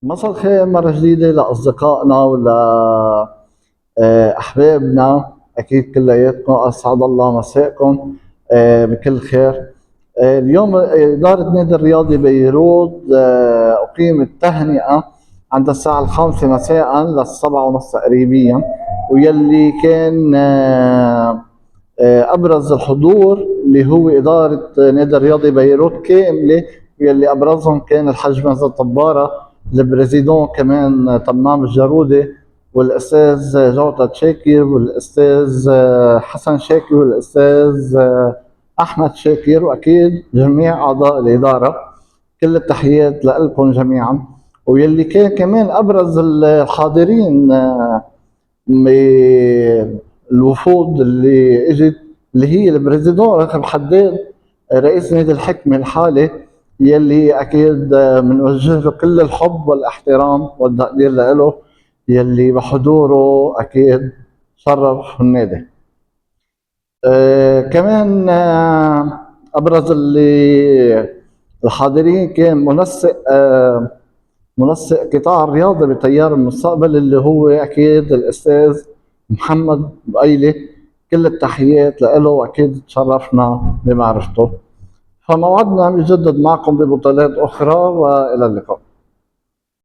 مساء الخير مرة جديدة لأصدقائنا أحبابنا. أكيد كلياتكم أسعد الله مساءكم بكل خير. اليوم إدارة نادي الرياضي بيروت أقيمت تهنئة عند الساعة 5 مساء لل7:30 تقريبا، ويلي كان أبرز الحضور اللي هو إدارة نادي الرياضي بيروت كاملة، واللي أبرزهم كان الحاج مازن طبارة، البريزيدون كمان تمام الجرودة، والأستاذ جوطة شاكر، والأستاذ حسن شاكر، والأستاذ أحمد شاكر، وأكيد جميع أعضاء الإدارة. كل التحيات لكم جميعا. ويلي كان كمان أبرز الحاضرين الوفود اللي اجت، اللي هي البريزيدون رقم حداد، رئيس نادي الحكمة الحالي، يلي اكيد بنوجه له كل الحب والاحترام والتقدير له، يلي بحضوره اكيد شرف النادي. كمان ابرز اللي الحاضرين كان منسق قطاع الرياضة بتيار المستقبل، اللي هو أكيد الأستاذ محمد بقيلي. كل التحيات له، وأكيد تشرفنا بمعرفته. فموعدنا يجدد معكم ببطولات أخرى، وإلى اللقاء.